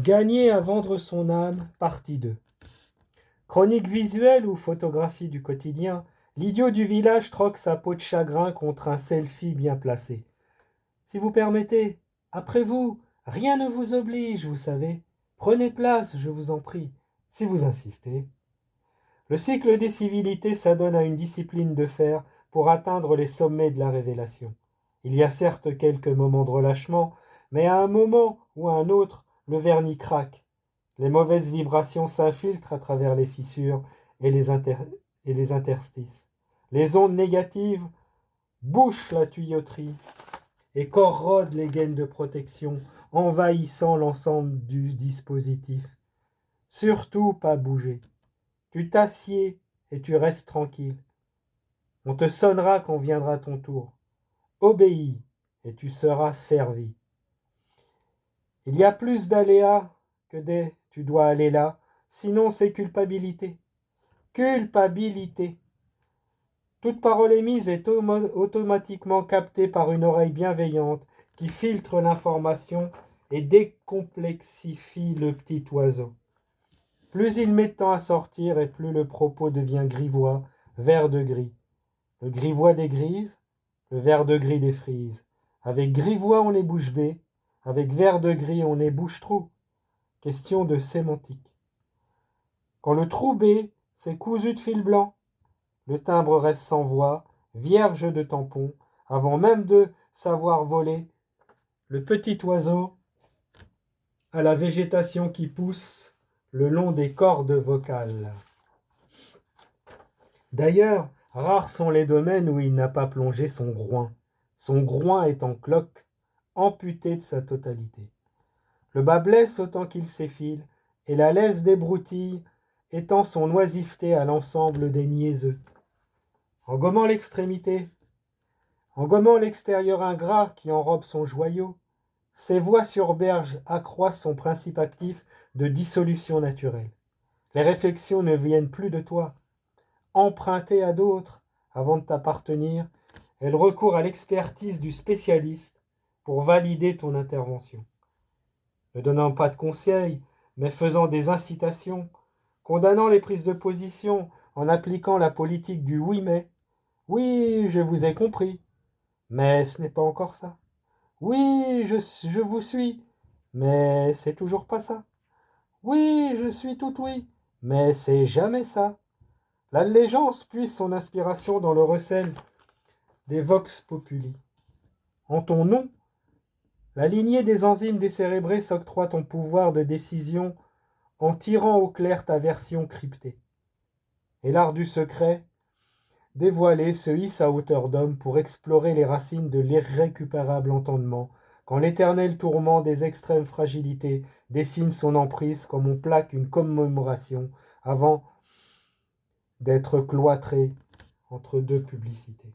Gagner à vendre son âme, partie 2. Chronique visuelle ou photographie du quotidien, l'idiot du village troque sa peau de chagrin contre un selfie bien placé. Si vous permettez, après vous, rien ne vous oblige, vous savez. Prenez place, je vous en prie, si vous insistez. Le cycle des civilités s'adonne à une discipline de fer pour atteindre les sommets de la révélation. Il y a certes quelques moments de relâchement, mais à un moment ou à un autre, le vernis craque. Les mauvaises vibrations s'infiltrent à travers les fissures et les interstices. Les ondes négatives bouchent la tuyauterie et corrodent les gaines de protection, envahissant l'ensemble du dispositif. Surtout pas bouger. Tu t'assieds et tu restes tranquille. On te sonnera quand viendra ton tour. Obéis et tu seras servi. Il y a plus d'aléas que des « tu dois aller là », sinon c'est culpabilité. Culpabilité. Toute parole émise est automatiquement captée par une oreille bienveillante qui filtre l'information et décomplexifie le petit oiseau. Plus il met de temps à sortir et plus le propos devient grivois, vert de gris. Le grivois des grises, le vert de gris des frises. Avec grivois on est bouche bée, avec vert de gris on est bouche trou. Question de sémantique. Quand le trou B, c'est cousu de fil blanc, le timbre reste sans voix, vierge de tampon, avant même de savoir voler. Le petit oiseau a la végétation qui pousse le long des cordes vocales. D'ailleurs, rares sont les domaines où il n'a pas plongé son groin. Son groin est en cloque, amputé de sa totalité. Le bas blesse autant qu'il s'effile, et la laisse débroutille étend son oisiveté à l'ensemble des niaiseux. En gommant l'extrémité, en gommant l'extérieur ingrat qui enrobe son joyau, ses voies sur berge accroissent son principe actif de dissolution naturelle. Les réflexions ne viennent plus de toi. Empruntées à d'autres avant de t'appartenir, elles recourent à l'expertise du spécialiste pour valider ton intervention. Ne donnant pas de conseils, mais faisant des incitations, condamnant les prises de position en appliquant la politique du oui mais. Oui, je vous ai compris, mais ce n'est pas encore ça. Oui, je vous suis, mais c'est toujours pas ça. Oui, je suis tout oui, mais c'est jamais ça. L'allégeance puise son inspiration dans le recel des vox populi. En ton nom, la lignée des enzymes décérébrées s'octroie ton pouvoir de décision en tirant au clair ta version cryptée. Et l'art du secret, dévoilé, se hisse à hauteur d'homme pour explorer les racines de l'irrécupérable entendement, quand l'éternel tourment des extrêmes fragilités dessine son emprise comme on plaque une commémoration avant d'être cloîtré entre deux publicités.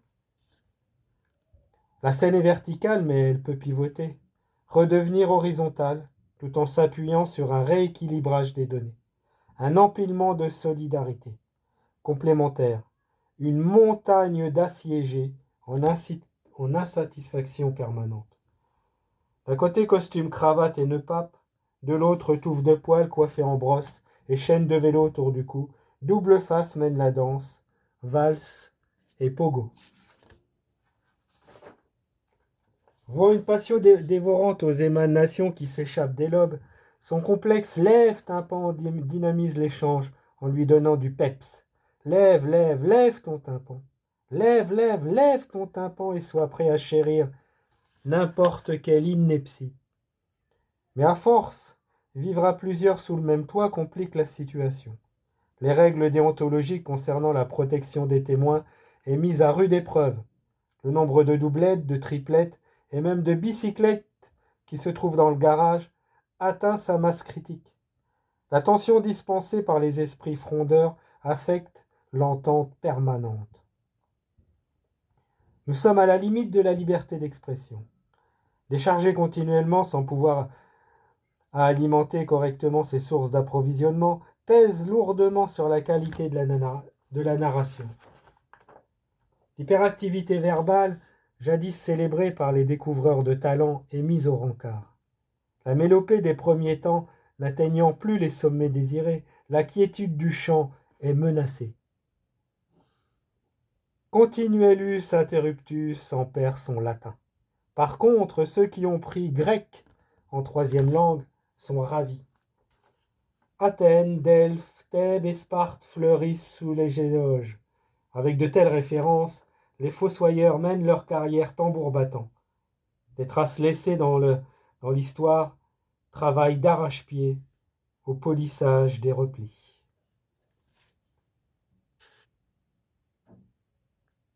La scène est verticale, mais elle peut pivoter, redevenir horizontale, tout en s'appuyant sur un rééquilibrage des données, un empilement de solidarité, complémentaire, une montagne d'assiégés en insatisfaction permanente. D'un côté costume, cravate et nœud pape, de l'autre touffe de poils coiffée en brosse et chaîne de vélo autour du cou, double face mène la danse, valse et pogo. Voit une passion dévorante aux émanations qui s'échappent des lobes, son complexe lève tympan dynamise l'échange en lui donnant du peps. Lève, lève, lève ton tympan. Lève, lève, lève ton tympan et sois prêt à chérir n'importe quelle ineptie. Mais à force, vivre à plusieurs sous le même toit complique la situation. Les règles déontologiques concernant la protection des témoins est mise à rude épreuve. Le nombre de doublettes, de triplettes et même de bicyclettes qui se trouvent dans le garage atteint sa masse critique. La tension dispensée par les esprits frondeurs affecte l'entente permanente. Nous sommes à la limite de la liberté d'expression. Décharger continuellement sans pouvoir alimenter correctement ses sources d'approvisionnement pèse lourdement sur la qualité de la narration. L'hyperactivité verbale, jadis célébrée par les découvreurs de talent, est mise au rencard. La mélopée des premiers temps n'atteignant plus les sommets désirés, la quiétude du champ est menacée. Continuellus interruptus en perd son latin. Par contre, ceux qui ont pris grec en troisième langue sont ravis. Athènes, Delphes, Thèbes et Sparte fleurissent sous les géloges. Avec de telles références, les fossoyeurs mènent leur carrière tambour battant. Les traces laissées dans l'histoire travaillent d'arrache-pied au polissage des replis.